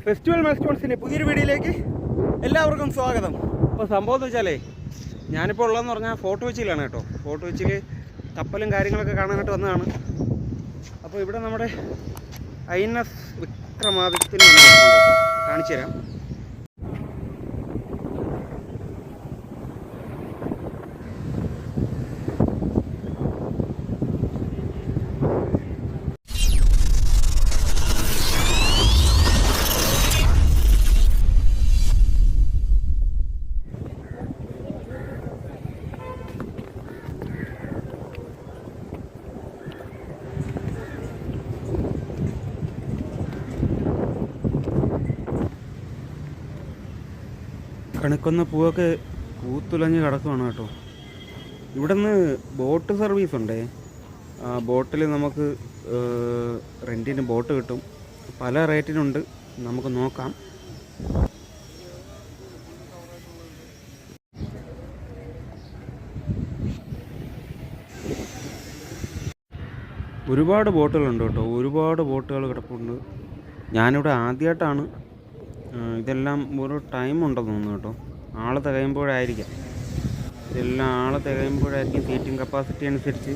Festival മൈൽസ്റ്റോൺസിൻ്റെ പുതിയൊരു വീഡിയോയിലേക്ക് എല്ലാവർക്കും സ്വാഗതം. അപ്പോൾ സംഭവം എന്ന് വെച്ചാലേ ഞാനിപ്പോൾ ഉള്ളതെന്ന് പറഞ്ഞാൽ ഫോർട്ട് കൊച്ചിയിലാണ് കേട്ടോ. ഫോർട്ട് കൊച്ചിയിൽ കപ്പലും കാര്യങ്ങളൊക്കെ കാണാനായിട്ട് വന്നതാണ്. അപ്പോൾ ഇവിടെ നമ്മുടെ INS വിക്രമാദിത്യന് കാണിച്ചു തരാം. കണിക്കൊന്ന പൂവൊക്കെ പൂത്തുലഞ്ഞ് കിടക്കുവാണ് കേട്ടോ. ഇവിടെ നിന്ന് ബോട്ട് സർവീസ് ഉണ്ടേ. ബോട്ടിൽ നമുക്ക് റെൻറ്റിന് ബോട്ട് കിട്ടും. പല റേറ്റിനുണ്ട്, നമുക്ക് നോക്കാം. ഒരുപാട് ബോട്ടുകളുണ്ട് കേട്ടോ, ഒരുപാട് ബോട്ടുകൾ കിടപ്പുണ്ട്. ഞാനിവിടെ ആദ്യമായിട്ടാണ്. ഇതെല്ലാം ഒരു ടൈം ഉണ്ടെന്ന് തോന്നുന്നു കേട്ടോ. ആൾ തികയുമ്പോഴായിരിക്കാം, ഇതെല്ലാം ആൾ തികയുമ്പോഴായിരിക്കും. സീറ്റിംഗ് കപ്പാസിറ്റി അനുസരിച്ച്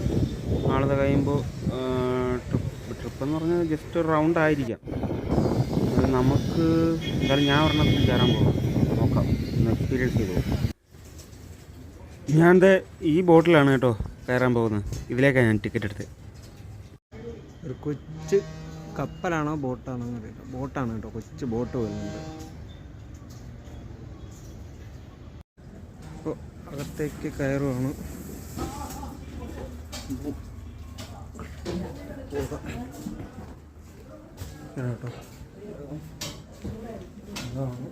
ആൾ തികയുമ്പോൾ ട്രിപ്പെന്ന് പറഞ്ഞാൽ ജസ്റ്റ് ഒരു റൗണ്ട് ആയിരിക്കാം. നമുക്ക് എന്തായാലും ഞാൻ ഒരെണ്ണത്തിന് കയറാൻ പോകും, നോക്കാം, ഒന്ന് എക്സ്പീരിയൻസ് ചെയ്തു. ഞാൻ ഈ ബോട്ടിലാണ് കേട്ടോ കയറാൻ പോകുന്നത്. ഇതിലേക്കാണ് ഞാൻ ടിക്കറ്റ് എടുത്തത്. ഒരു കൊച്ചു കപ്പലാണോ ബോട്ടാണോ അറിയില്ല. ബോട്ടാണ് കേട്ടോ, കൊച്ചു ബോട്ട് വരുന്നുണ്ട്. അപ്പോൾ അകത്തേക്ക് കയറുവാണ്. കേട്ടോ അതാണ്.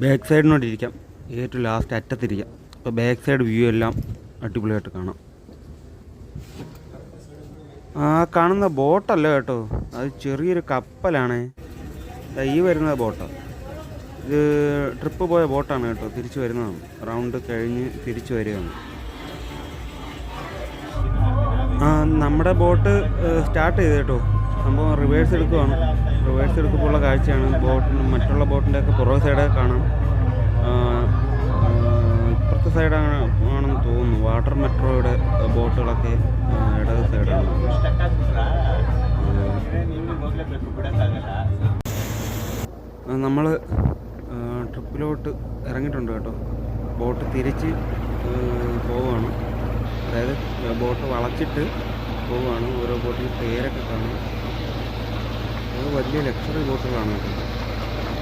ബാക്ക് സൈഡിനോട്ടിരിക്കാം, ഏറ്റവും ലാസ്റ്റ് അറ്റത്തിരിക്കാം. അപ്പോൾ ബാക്ക് സൈഡ് വ്യൂ എല്ലാം അടിപൊളിയായിട്ട് കാണാം. ആ കാണുന്ന ബോട്ടല്ല കേട്ടോ, അത് ചെറിയൊരു കപ്പലാണ്. ഈ വരുന്ന ബോട്ടാണ്. ഇത് ട്രിപ്പ് പോയ ബോട്ടാണ് കേട്ടോ, തിരിച്ചു വരുന്നതാണ്. റൗണ്ട് കഴിഞ്ഞ് തിരിച്ചു വരികയാണ്. നമ്മുടെ ബോട്ട് സ്റ്റാർട്ട് ചെയ്ത് കേട്ടോ. സംഭവം റിവേഴ്സ് എടുക്കുവാണ്. റിവേഴ്സ് എടുക്കുമ്പോഴുള്ള കാഴ്ചയാണ്. ബോട്ടിന് മറ്റുള്ള ബോട്ടിൻ്റെയൊക്കെ പുറകെ സൈഡൊക്കെ കാണാം. ഇപ്പുറത്തെ സൈഡാണ് ആണെന്ന് തോന്നുന്നു. വാട്ടർ മെട്രോയുടെ ബോട്ടുകളൊക്കെ ഇടത് സൈഡാണ്. നമ്മൾ ട്രിപ്പിലോട്ട് ഇറങ്ങിയിട്ടുണ്ട് കേട്ടോ. ബോട്ട് തിരിച്ച് പോവുകയാണ്. അതായത് ബോട്ട് വളച്ചിട്ട് പോവുകയാണ്. ഓരോ ബോട്ടിൽ പേരൊക്കെ കാണും. അത് വലിയ ലക്ഷറി ബോട്ടുകളാണ്.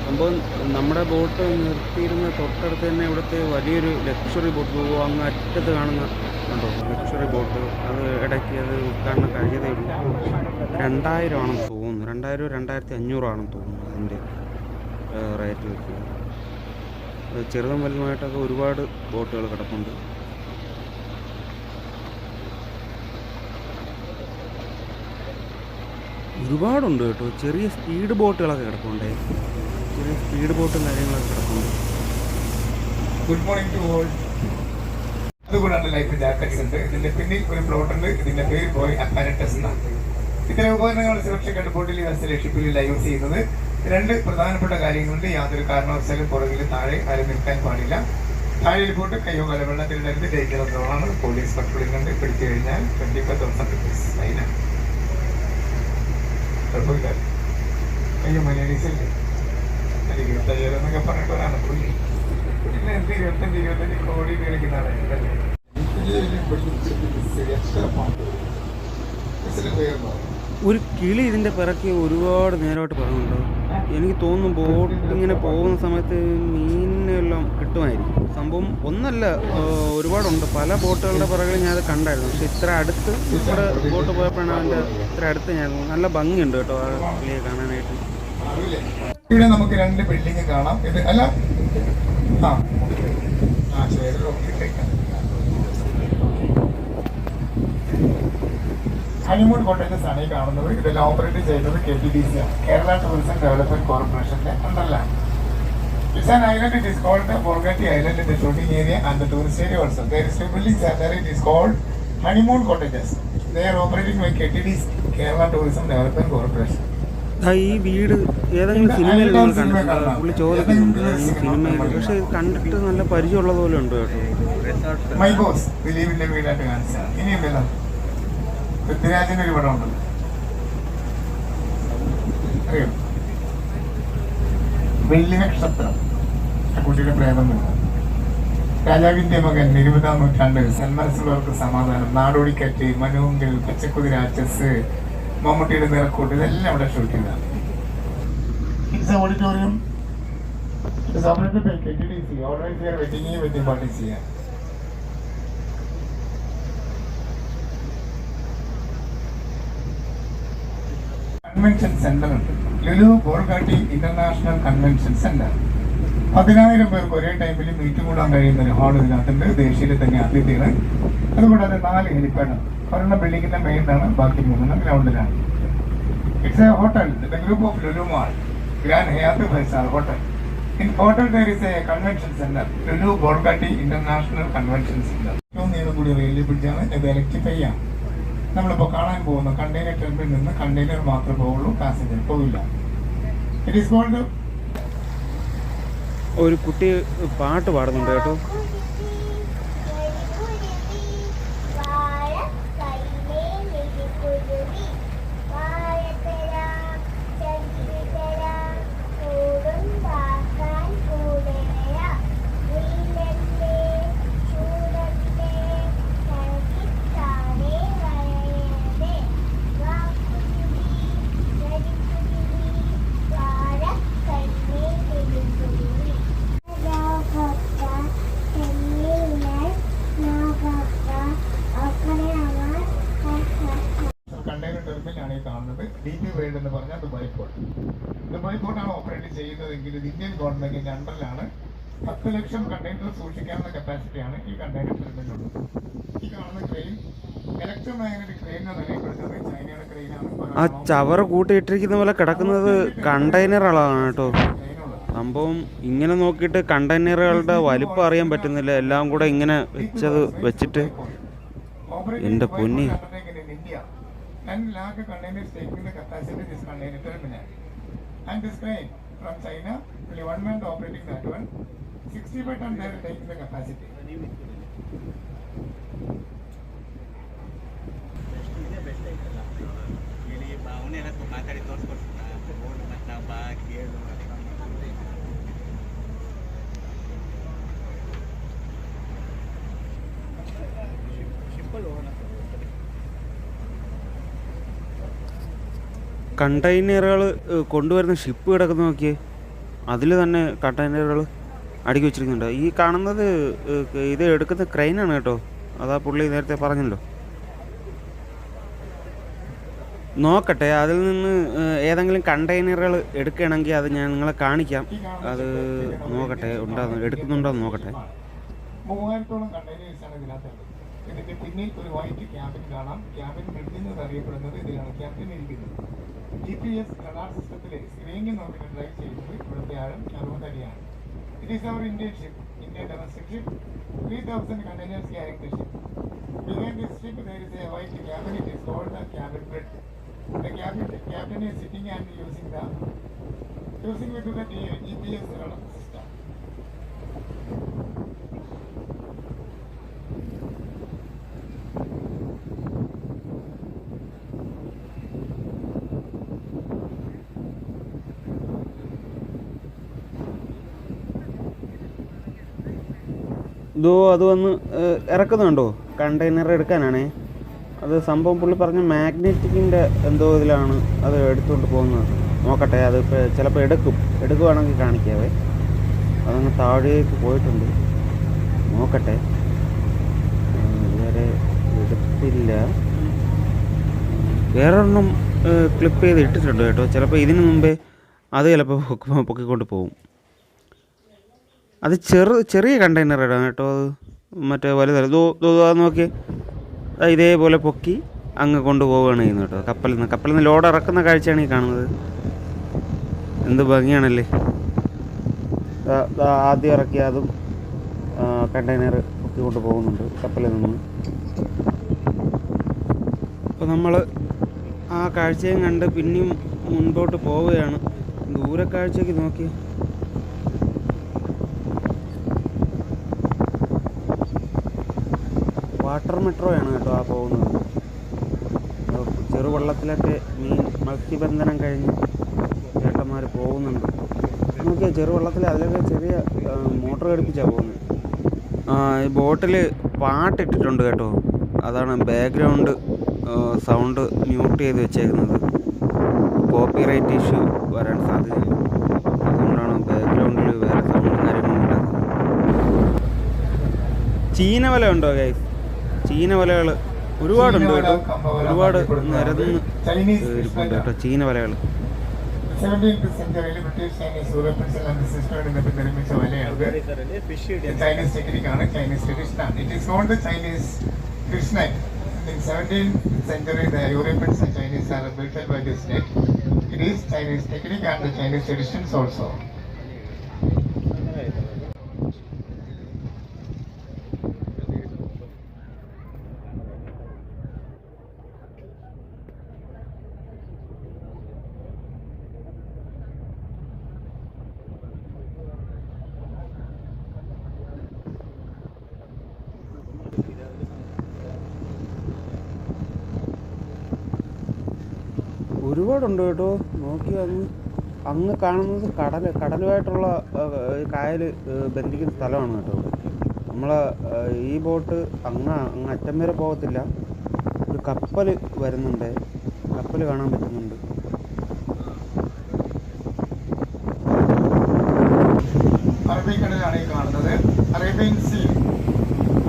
സംഭവം നമ്മുടെ ബോട്ട് നിർത്തിയിരുന്ന തൊട്ടടുത്ത് തന്നെ ഇവിടുത്തെ വലിയൊരു ലക്ഷറി ബോട്ട് പോകും. അങ്ങ് അറ്റത്ത് കാണുന്ന കണ്ടോ ലക്ഷറി ബോട്ട്. അത് ഇടയ്ക്ക് അത് ഉദ്ഘാടനം കഴിഞ്ഞതേ ഉള്ളൂ. 2000 ആണെന്ന് തോന്നുന്നു. 2000 2500 ആണെന്ന് തോന്നുന്നു അതിൻ്റെ റേറ്റ് വെക്കുന്നത്. ചെറുതും വലുതുമായിട്ടൊക്കെ ഒരുപാട് ബോട്ടുകൾ കിടപ്പുണ്ട്. ഒരുപാടുണ്ട് കേട്ടോ. ചെറിയ സ്പീഡ് ബോട്ടുകളൊക്കെ കിടപ്പുണ്ട്. ചെറിയ സ്പീഡ് ബോട്ടും കാര്യങ്ങളൊക്കെ കിടപ്പുണ്ട്. Good morning to all. അതുകൂടാണ്ട് ലൈഫ് ജാക്കറ്റ്സ് ഉണ്ട്. ഇതിന്റെ പിന്നിൽ ഒരു പ്ലോട്ട് ഉണ്ട്. ഇതിന്റെ പേര് ബോയ് അപ്പാരറ്റസ് എന്നാണ്. ഇത്തരം ഉപകരണങ്ങൾ സുരക്ഷയ്ക്കായിട്ട് ബോട്ടിൽ വസ്തുല ഷിപ്പിൽ യൂസ് ചെയ്യുന്നത്. 2 പ്രധാനപ്പെട്ട കാര്യങ്ങളുണ്ട്. യാതൊരു കാരണവശാലും പുറകിൽ താഴെ ആരും നിൽക്കാൻ പാടില്ല. താഴെ പോട്ട് കയ്യോ കല വെള്ളത്തിലിടരുത്. ഡേഞ്ചറസ് സോണാണ്. പോലീസ് പട്രോളിംഗ് ഉണ്ട്. പിടിച്ചു കഴിഞ്ഞാൽ 25,000 rupees ഫൈനാണ്. കുഴപ്പമില്ല. അയ്യോ മലയാളീസല്ലേ, 25,000 എന്നൊക്കെ പറഞ്ഞിട്ട് ഒരാണ് പുള്ളി. പിന്നെ 25 കോടി കളിക്കുന്നതാണ്. ഒരു കിളി ഇതിൻ്റെ പിറക്കി ഒരുപാട് നേരമായിട്ട് പറയുന്നുണ്ടോ. എനിക്ക് തോന്നുന്നു ബോട്ട് ഇങ്ങനെ പോകുന്ന സമയത്ത് മീനിനെല്ലാം കിട്ടുമായിരിക്കും. സംഭവം ഒന്നല്ല, ഒരുപാടുണ്ട്. പല ബോട്ടുകളുടെ പിറകിൽ ഞാനത് കണ്ടായിരുന്നു. പക്ഷെ ഇത്ര അടുത്ത് ഇവിടെ ബോട്ട് പോയപ്പോഴാണ് അതിൻ്റെ ഇത്ര അടുത്ത് ഞാൻ. നല്ല ഭംഗിയുണ്ട് കേട്ടോ ആ കിളിയെ കാണാനായിട്ട്. ഇവിടെ നമുക്ക് 2 ബിൽഡിംഗ് കാണാം. ഇത് അല്ല ഹണിമൂൺ കോട്ടേജസ് ആണ് ഈ കാണുന്നത്. ഇതെല്ലാം ഓപ്പറേറ്റ് ചെയ്യുന്നത് KTDC ആണ്, കേരള ടൂറിസം ഡെവലപ്മെന്റ് കോർപ്പറേഷന്റെ അണ്ടറിലാണ്. It's an island. It is called Bolgatty island in the shooting area and the tourist area also. There is 2 buildings and there it is called honeymoon cottages. They are operating by KTDC, Kerala tourism development corporation. ഈ വീട് ഏതെങ്കിലും സിനിമയിൽ നിങ്ങൾ കണ്ടിട്ടുണ്ടോ? പുള്ളി ചോദിക്കുന്നുണ്ട് ഏതെങ്കിലും സിനിമയിൽ. പക്ഷെ ഇത് കണ്ടിട്ട് നല്ല പരിചയമുള്ളത് പോലെ ഉണ്ട് കേട്ടോ. മൈ ബോസ് ദിലീപിന്റെ വീടായിട്ട് കാണിച്ചാൽ ഇനിയുണ്ടല്ലോ പൃഥ്വിരാജിന്റെ ഒരു പടം ഉണ്ടല്ലോ, അറിയോ? വെള്ളി നക്ഷത്രം. ആ കുട്ടിയുടെ പ്രേതമില്ല. രാജാവിന്റെ മകൻ, 20-ാം നൂറ്റാണ്ട്, സന്മനസ്സുള്ളവർക്ക് സമാധാനം, നാടോടിക്കറ്റ്, മനുവിൽ, പച്ചക്കുതിര, ചെസ്, മമ്മൂട്ടിയുടെ നിറക്കൂട്ട്, ഇതെല്ലാം ഇവിടെ ഷൂട്ട് ചെയ്തതാണ്. It's auditorium. It's operated by KTDC. Organise ചെയ്യാൻ വെഡിങ് പാർട്ടീസ് ചെയ്യാൻ. കൺവെൻഷൻ സെന്റർ ഉണ്ട്. Lulu Bolgatty international convention centre. 10,000 പേർക്ക് ഒരേ ടൈമിൽ മീറ്റ് കൂടാൻ കഴിയുന്ന ഒരു ഹാൾ ഇതിനകത്തുണ്ട്. ദേശീയ തന്നെ അതിഥികൾ. അതുകൂടാതെ 4 ഹെലിപ്പാഡാണ്. ഒരെണ്ണം ബിൽഡിങ്ങിന്റെ മെയിനാണ്, ബാക്കി 3 ഗ്രൗണ്ടിലാണ്. It's a hotel. The group of Lulu mall, Grand Hyatt 5-star hotel. In hotel there is a convention center, Lulu Bolgatty international convention centre. ഏറ്റവും നീളം കൂടിയ റെയിൽവേ ബ്രിഡ്ജാണ്. ഇത് ഇലക്ട്രിഫൈ ആണ്. നമ്മളിപ്പോൾ കാണാൻ പോകുന്ന കണ്ടെയ്നർ ടെർമിനൽ നിന്ന് കണ്ടെയ്നർ മാത്രമേ പോവുള്ളൂ, പാസഞ്ചർ പോവില്ല. It is cold. ഒരു കുട്ടി പാട്ട് പാടുന്നുണ്ട് കേട്ടോ. DP വേൾഡ് എന്ന് പറഞ്ഞാൽ ദുബായ് പോർട്ട്. ദുബായ് പോർട്ടാണ് ഓപ്പറേറ്റ് ചെയ്യുന്നതെങ്കിൽ ഇത് ഇന്ത്യൻ ഗവൺമെന്റിന്റെ അണ്ടറിലാണ്. 10 ലക്ഷം കണ്ടെയ്നർ സൂക്ഷിക്കാനുള്ള കപ്പാസിറ്റിയാണ് ഈ കണ്ടെയ്നർ ടെർമിനലുള്ളത്. ഈ കാണുന്ന ക്രെയിൻ ഇലക്ട്രോമാഗ്നറ്റിക് ക്രെയിൻ എന്ന് അറിയപ്പെടുന്നത് ചൈനയുടെ ക്രെയിനാണ്. ആ ചവറ കൂട്ടിയിട്ടിരിക്കുന്ന പോലെ കിടക്കുന്നത് കണ്ടെയ്നറുകളാണ് കേട്ടോ. സംഭവം ഇങ്ങനെ നോക്കിയിട്ട് കണ്ടെയ്നറുകളുടെ വലിപ്പം അറിയാൻ പറ്റുന്നില്ല. എല്ലാം കൂടെ ഇങ്ങനെ വെച്ചിട്ട് എൻ്റെ പൊന്നി. 10 lakh containers taking the capacity this container terminal. And this crane from China, only 1 month operating that one. 65 tons they are taking the capacity. കണ്ടെയ്നറുകൾ കൊണ്ടുവരുന്ന ഷിപ്പ് കിടക്കുന്ന നോക്കിയേ. അതിൽ തന്നെ കണ്ടെയ്നറുകൾ അടുക്കി വെച്ചിരിക്കുന്നുണ്ട്. ഈ കാണുന്നത് ഇത് എടുക്കുന്ന ക്രെയിനാണ് കേട്ടോ. അതാ പുള്ളി നേരത്തെ പറഞ്ഞല്ലോ. നോക്കട്ടെ, അതിൽ നിന്ന് ഏതെങ്കിലും കണ്ടെയ്നറുകൾ എടുക്കുകയാണെങ്കിൽ അത് ഞാൻ നിങ്ങളെ കാണിക്കാം. അത് നോക്കട്ടെ, എടുക്കുന്നുണ്ടോയെന്ന് നോക്കട്ടെ. 3000-ഓളം കണ്ടെയ്നേഴ്സാണ് ഇതിനകത്തുള്ളത്. ഇതിന്റെ പിന്നിൽ ഒരു വൈറ്റ് ക്യാബിൻ കാണാം. ക്യാബിൻ ബിൽഡിംഗ് എന്നറിയപ്പെടുന്നത് ഇതിലാണ്. ക്യാബിൻ ഇരിക്കുന്നത് GPS റഡാർ സിസ്റ്റത്തിലെ സ്ക്രീനിൽ നോക്കി ഡ്രൈവ് ചെയ്യുന്നത് ഇവിടുത്തെ ആഴം 60 അടിയാണ്. It is our Indian ship, Indian domestic ship, 3000 containers carrying the ship. Behind this ship there is a white cabin. It is called the cabin bed. The captain is sitting and using with the GPS radar system. ഇതോ അത് വന്ന് ഇറക്കുന്നുണ്ടോ? Container എടുക്കാനാണേ. അത് സംഭവം പുള്ളി പറഞ്ഞ മാഗ്നറ്റിക്കിൻ്റെ എന്തോ ഇതിലാണ് അത് എടുത്തുകൊണ്ട് പോകുന്നത്. നോക്കട്ടെ, അത് ചിലപ്പോൾ എടുക്കുവാണെങ്കിൽ കാണിക്കാവേ. അതങ്ങ് താഴേക്ക് പോയിട്ടുണ്ട്. നോക്കട്ടെ, ഇതുവരെ എടുത്തില്ല. വേറൊരെണ്ണം ക്ലിപ്പ് ചെയ്ത് ഇട്ടിട്ടുണ്ട് കേട്ടോ. ചിലപ്പോൾ ഇതിന് മുമ്പേ അത് ചിലപ്പോൾ പൊക്കിക്കൊണ്ട് പോകും. അത് ചെറിയ കണ്ടെയ്നറാണ് കേട്ടോ. അത് മറ്റേ വലുതല്ല. നോക്കി ഇതേപോലെ പൊക്കി അങ്ങ് കൊണ്ടുപോവുകയാണ് ചെയ്യുന്നത് കേട്ടോ. കപ്പലിൽ നിന്ന് ലോഡ് ഇറക്കുന്ന കാഴ്ചയാണ് ഈ കാണുന്നത്. എന്ത് ഭംഗിയാണല്ലേ. ആദ്യം ഇറക്കി അതും കണ്ടെയ്നർ പൊക്കി കൊണ്ട് പോകുന്നുണ്ട് കപ്പലിൽ നിന്ന്. അപ്പോൾ നമ്മൾ ആ കാഴ്ചയും കണ്ട് പിന്നെയും മുൻപോട്ട് പോവുകയാണ്. ദൂരക്കാഴ്ചയ്ക്ക് നോക്കി വാട്ടർ മെട്രോയാണ് കേട്ടോ ആ പോകുന്നത്. ചെറുവള്ളത്തിലൊക്കെ മത്സ്യബന്ധനം കഴിഞ്ഞ് ചേട്ടന്മാർ പോകുന്നുണ്ട്. നോക്കിയാൽ ചെറുവള്ളത്തിൽ അതിലൊക്കെ ചെറിയ മോട്ടർ ഘടിപ്പിച്ചാണ് പോകുന്നത്. ഈ ബോട്ടിൽ പാട്ടിട്ടിട്ടുണ്ട് കേട്ടോ. അതാണ് ബാക്ക്ഗ്രൗണ്ട് സൗണ്ട് മ്യൂട്ട് ചെയ്ത് വെച്ചേക്കുന്നത്. കോപ്പിറൈറ്റ് ഇഷ്യൂ വരാൻ സാധ്യതയുണ്ട്. അതുകൊണ്ടാണ് ബാക്ക്ഗ്രൗണ്ടിൽ വേറെ സൗണ്ടും കാര്യങ്ങളും ഇല്ലാത്തത്. ചീനവല ഉണ്ടോ ഗൈസ്? ചീനവലകൾ ഒരുപാടുണ്ട് കേട്ടോ. ഒരുപാട് നിരന്ന് ഇരിപ്പുണ്ട് കേട്ടോ ചീനവലകൾ. 17th century British Chinese Europeans and sistered in the നിർമ്മിച്ച വലയാണ്. ചൈനീസ് ടെക്നിക്കാണ്, ചൈനീസ് ട്രഡീഷനാണ്. It is not the Chinese fish net. In 17th century the Europeans and Chinese are built by this net. It is Chinese technique and the Chinese traditions also. ഒരുപാടുണ്ട് കേട്ടോ. നോക്കി അങ്ങ് കാണുന്നത് കടലുമായിട്ടുള്ള കായൽ ബന്ധിക്കുന്ന സ്ഥലമാണ് കേട്ടോ. നമ്മൾ ഈ ബോട്ട് അങ്ങ് അറ്റം വരെ പോകത്തില്ല. ഒരു കപ്പൽ വരുന്നുണ്ട്, കപ്പൽ കാണാൻ പറ്റുന്നുണ്ട്. അറബിക്കടലാണ് ഈ കാണുന്നത്. Arabian sea.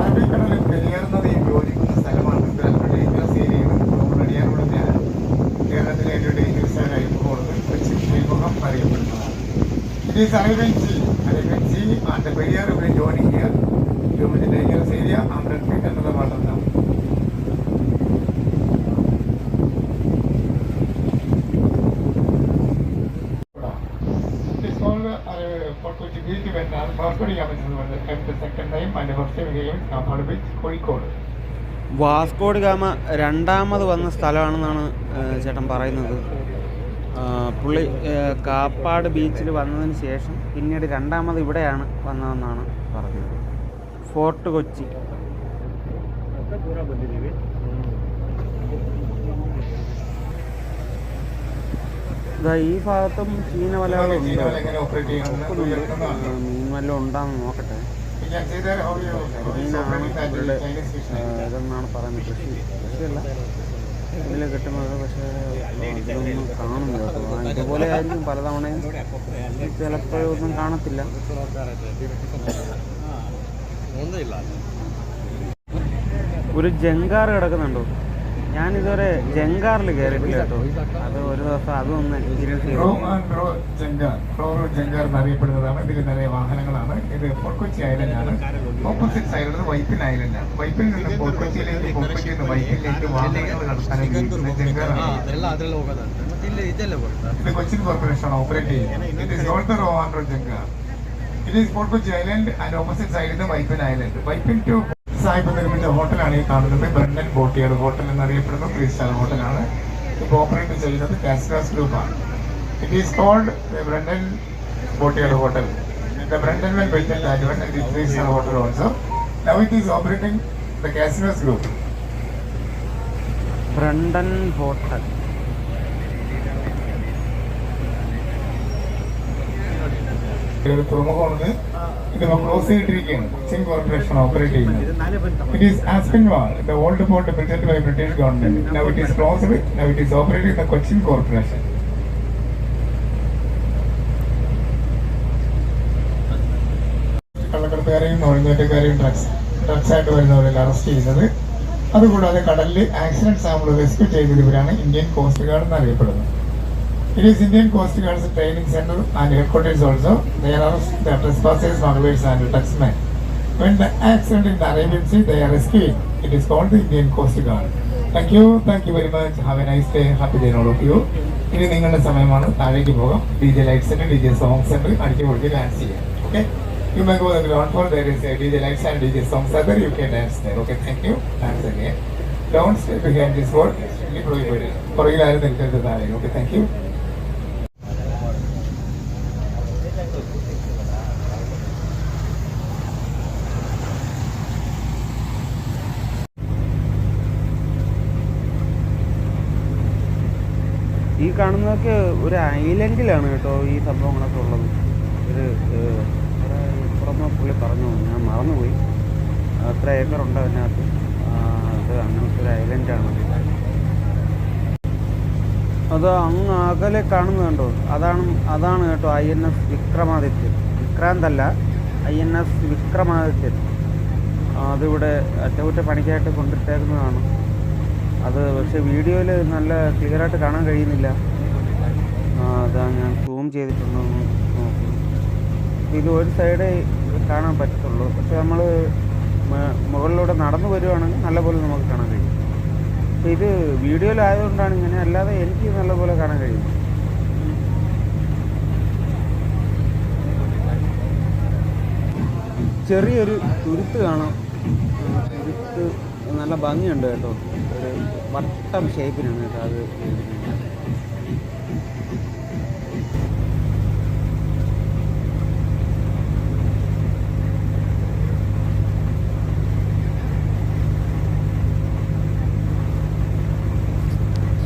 അറബിക്കടലിൽ പെരിയാർ നദി യോജിക്കുന്ന സ്ഥലമാണ്. ഡേഞ്ചറസ് ഏരിയയിൽ റെഡിയാനുള്ള ധ്യാനം കേരളത്തിലെ ഒരു ഡേഞ്ചറസ് ആയിട്ട് പോകുന്നത് കൊച്ചി തുറമുഖം അറിയപ്പെടുന്നതാണ്. It is Arabian sea. Arabian sea and Periyar will join here. The dangerous area 100 feet under the water now. It is called Fort Kochi beach when Vasco da Gama came the second time and first time he came Kappad beach, Kozhikode. വാസ്കോഡ് gamma രണ്ടാമത് വന്ന സ്ഥലമാണെന്നാണ് ചേട്ടൻ പറയുന്നത്. പുള്ളി കാപ്പാട് ബീച്ചിൽ വന്നതിന് ശേഷം പിന്നീട് രണ്ടാമത് ഇവിടെയാണ് വന്നതെന്നാണ് പറഞ്ഞത്. ഫോർട്ട് കൊച്ചി. ഈ ഭാഗത്തും ചീനവലകളുണ്ട്. മീൻ വല്ലതും ഉണ്ടാന്ന് നോക്കട്ടെ. ഇതെന്നാണ് പറയുന്നത്. കൃഷിയല്ല ഇതിൽ കിട്ടുന്നത്. പക്ഷേ ഇതൊന്നും കാണുന്നു കേട്ടോ. ഇതുപോലെ ആയിരിക്കും പലതവണയും. ചിലപ്പോഴൊന്നും കാണത്തില്ല. ഒരു ജങ്കാർ കിടക്കുന്നുണ്ടോ? ഞാനിതുവരെ ജങ്കാറിൽ കയറിയിട്ടില്ല കേട്ടോ. അത് ഒരു ദിവസം അതൊന്ന് ജങ്കാർ എന്നറിയപ്പെടുന്നതാണ്. ഇതിൽ നിറയെ വാഹനങ്ങളാണ്. ഇത് ഫോർട്ട് കൊച്ചി ഐലൻഡാണ്. ഓപ്പോസിറ്റ് സൈഡിൽ വൈപ്പിൻ ഐലൻഡാണ്. വൈപ്പിൽ നിന്ന് ഫോർട്ട് കൊച്ചിയിലേക്ക്, ഫോർട്ട് കൊച്ചിയിൽ നിന്ന് വൈപ്പിലേക്ക് വാഹനങ്ങൾ നടത്താൻ ഉപയോഗിക്കുന്ന ജങ്കാറാണ്. ഇത് കൊച്ചിൻ കോർപ്പറേഷൻ ഓപ്പറേറ്റ് ചെയ്യുന്നത്. ഇറ്റ് ഈസ് നോട്ട് ദ റോഹാൻഡ്രോ ജങ്കാർ. It is fort Kochi island and opposite സൈഡിൽ നിന്ന് വൈപ്പിൻ ഐലൻഡ്. വൈപ്പിൻ ടു സാഹിബ് നിർമ്മിച്ച ഹോട്ടലാണ് ഈ കാണുന്നത്. ബ്രണ്ടൻ ബോട്ടിയാട് ഹോട്ടൽ എന്നറിയപ്പെടുന്ന 3 സ്റ്റാർ ഹോട്ടലാണ്. ഇപ്പോൾ ഓപ്പറേറ്റ് ചെയ്യുന്നത് കാസ്കാസ് ഗ്രൂപ്പാണ്. It is called Brandon boatyard hotel. The Brandon well built and advanced and 3 star hotel also. Now it is operating the Casinos Group. Brunton hotel. ഒരു തുറമുഖമാണ്. ഇത് ക്ലോസ് ചെയ്തിരിക്കുകയാണ്. കൊച്ചിൻ കോർപ്പറേഷൻ ഓപ്പറേറ്റ് ചെയ്യുന്നത്. It is Aspinwall, the old port built by British government. Now it is closed. Now it is operating the Cochin Corporation. കള്ളക്കടത്തുകാരെയും നുഴഞ്ഞേറ്റക്കാരെയും ഡ്രഗ്സായിട്ട് വരുന്നവരെല്ലാം arrest ചെയ്യുന്നത്. അതുകൂടാതെ കടലിൽ ആക്സിഡന്റ് സാമ്പിൾ റെസ്ക്യൂ ചെയ്തവരാണ് ഇന്ത്യൻ കോസ്റ്റ് ഗാർഡ് എന്നറിയപ്പെടുന്നത്. It is Indian Coast Guard's training center and headquarters also. There are the trespassers, smugglers and taxmen. When the accident in the Arabian Sea, they are rescued. It is called the Indian Coast Guard. Thank you very much. Have a nice day. Happy day all of you. ഇനി നിങ്ങളുടെ സമയമാണ്, താഴേക്ക് പോകാം. DJ lights ഉണ്ട്, DJ songs ഉണ്ട്, അടിച്ചു പൊളിച്ച് dance ചെയ്യാം. Okay? You may go to the ground floor. There is a DJ lights and DJ songs are there. You can dance there. Okay? Thank you. Thanks again. Don't stay behind this board. പുറകിൽ ആരും നിൽക്കരുത് താഴെ. Okay? Thank you. ഈ കാണുന്നതൊക്കെ ഒരു ഐലൻഡിലാണ് കേട്ടോ ഈ സംഭവങ്ങളൊക്കെ ഉള്ളത്. ഒരു പുറമെ പുള്ളി പറഞ്ഞു, ഞാൻ മറന്നുപോയി എത്ര ഏക്കറുണ്ട് അതിനകത്ത്. അത് അങ്ങനത്തെ ഒരു ഐലൻഡാണ്. അത് അങ്ങ് അകലെ കാണുന്നത് കണ്ടോ, അതാണ് കേട്ടോ INS വിക്രമാദിത്യൻ. വിക്രാന്തല്ല, INS വിക്രമാദിത്യൻ. അതിവിടെ അറ്റകുറ്റപ്പണിക്കായിട്ട് കൊണ്ടിട്ടേക്കുന്നതാണ്. അത് പക്ഷേ വീഡിയോയിൽ നല്ല ക്ലിയറായിട്ട് കാണാൻ കഴിയുന്നില്ല. അതാ ഞാൻ സൂം ചെയ്തിട്ടുണ്ടെന്ന് നോക്കി. ഇത് ഒരു സൈഡേ കാണാൻ പറ്റത്തുള്ളൂ. പക്ഷെ നമ്മൾ മുകളിലൂടെ നടന്നു വരുവാണെങ്കിൽ നല്ലപോലെ നമുക്ക് കാണാൻ കഴിയും. പക്ഷേ ഇത് വീഡിയോയിലായതുകൊണ്ടാണ് ഇങ്ങനെ, അല്ലാതെ എനിക്ക് നല്ലപോലെ കാണാൻ കഴിയും. ചെറിയൊരു തുരുത്ത് കാണാം. തുരുത്ത് നല്ല ഭംഗിയുണ്ട് കേട്ടോ. ഒരു വട്ടം ഷേപ്പിനാണ് കേട്ടോ അത്.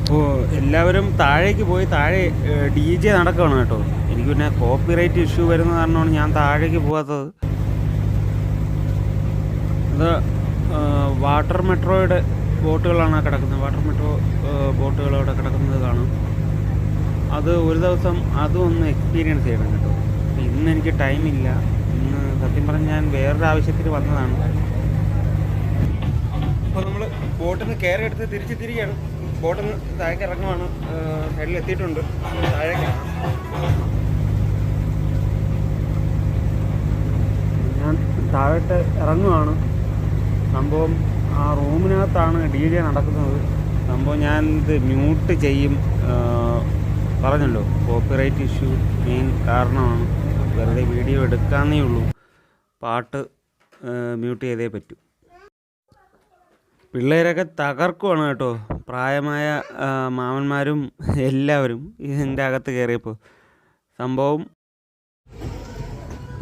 അപ്പോൾ എല്ലാവരും താഴേക്ക് പോയി, താഴെ DJ നടക്കുകയാണ് കേട്ടോ. എനിക്ക് പിന്നെ കോപ്പിറൈറ്റ് ഇഷ്യൂ വരുന്ന കാരണമാണ് ഞാൻ താഴേക്ക് പോകാത്തത്. അത് വാട്ടർ മെട്രോയുടെ ബോട്ടുകളാണ് കിടക്കുന്നത്. വാട്ടർ മെട്രോ ബോട്ടുകൾ അവിടെ കിടക്കുന്നത് കാണും. അത് ഒരു ദിവസം അതും ഒന്ന് എക്സ്പീരിയൻസ് ചെയ്യണം കേട്ടോ. ഇന്ന് എനിക്ക് ടൈമില്ല. ഇന്ന് സത്യം പറഞ്ഞ് ഞാൻ വേറൊരു ആവശ്യത്തിന് വന്നതാണ്. അപ്പോൾ നമ്മൾ ബോട്ടിൽ നിന്ന് കയറി എടുത്ത് തിരിക്കുകയാണ്. ബോട്ടിൽ നിന്ന് താഴേക്ക് ഇറങ്ങുവാണ്. സൈഡിൽ എത്തിയിട്ടുണ്ട്. താഴേക്ക് ഞാൻ താഴോട്ട് ഇറങ്ങുവാണ്. സംഭവം ആ റൂമിനകത്താണ് DJ നടക്കുന്നത്. സംഭവം ഞാൻ ഇത് മ്യൂട്ട് ചെയ്യും, പറഞ്ഞല്ലോ കോപ്പിറൈറ്റ് ഇഷ്യൂ മെയിൻ കാരണമാണ്. വെറുതെ വീഡിയോ എടുക്കാന്നേ ഉള്ളൂ. പാട്ട് മ്യൂട്ട് ചെയ്തേ പറ്റൂ. പിള്ളേരൊക്കെ തകർക്കുവാണ് കേട്ടോ. പ്രായമായ മാമന്മാരും എല്ലാവരും ഇതിൻ്റെ അകത്ത് കയറിയപ്പോൾ. സംഭവം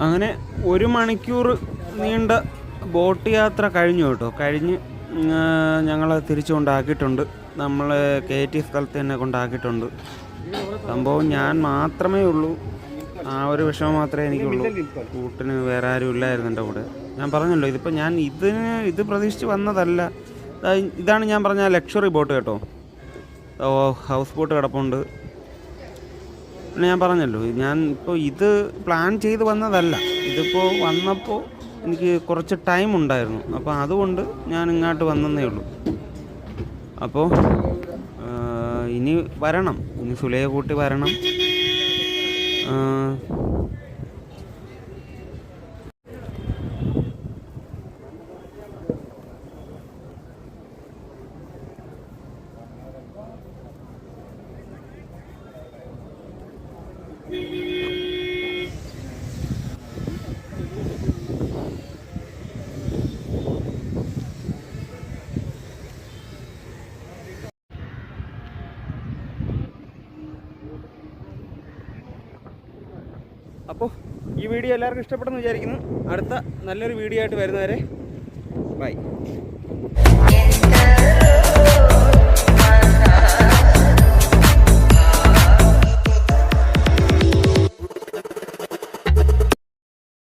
അങ്ങനെ 1 മണിക്കൂർ നീണ്ട ബോട്ട് യാത്ര കഴിഞ്ഞു കേട്ടോ. കഴിഞ്ഞ് ഞങ്ങൾ തിരിച്ചു കൊണ്ടാക്കിയിട്ടുണ്ട്. നമ്മൾ കയറ്റിയ സ്ഥലത്ത് തന്നെ കൊണ്ടാക്കിയിട്ടുണ്ട്. സംഭവം ഞാൻ മാത്രമേ ഉള്ളൂ. ആ ഒരു വിഷമം മാത്രമേ എനിക്കുള്ളൂ. കൂട്ടിന് വേറെ ആരും ഇല്ലായിരുന്നു എൻ്റെ കൂടെ. ഞാൻ പറഞ്ഞല്ലോ, ഇതിപ്പോൾ ഞാൻ ഇത് പ്രതീക്ഷിച്ച് വന്നതല്ല. ഇതാണ് ഞാൻ പറഞ്ഞ ലക്ഷറി ബോട്ട് കേട്ടോ. ഹൗസ് ബോട്ട് കിടപ്പുണ്ട്. പിന്നെ ഞാൻ പറഞ്ഞല്ലോ, ഞാൻ ഇപ്പോൾ ഇത് പ്ലാൻ ചെയ്ത് വന്നതല്ല. ഇതിപ്പോൾ വന്നപ്പോൾ എനിക്ക് കുറച്ച് ടൈം ഉണ്ടായിരുന്നു. അപ്പോൾ അതുകൊണ്ട് ഞാൻ ഇങ്ങോട്ട് വന്നതേ ഉള്ളൂ. അപ്പോൾ ഇനി വരണം, ഇനി സുലയെ കൂട്ടി വരണം. അപ്പോൾ ഈ വീഡിയോ എല്ലാവർക്കും ഇഷ്ടപ്പെടുമെന്ന് വിചാരിക്കുന്നു. അടുത്ത നല്ലൊരു വീഡിയോ ആയിട്ട് വരുന്നവരെ ബൈ.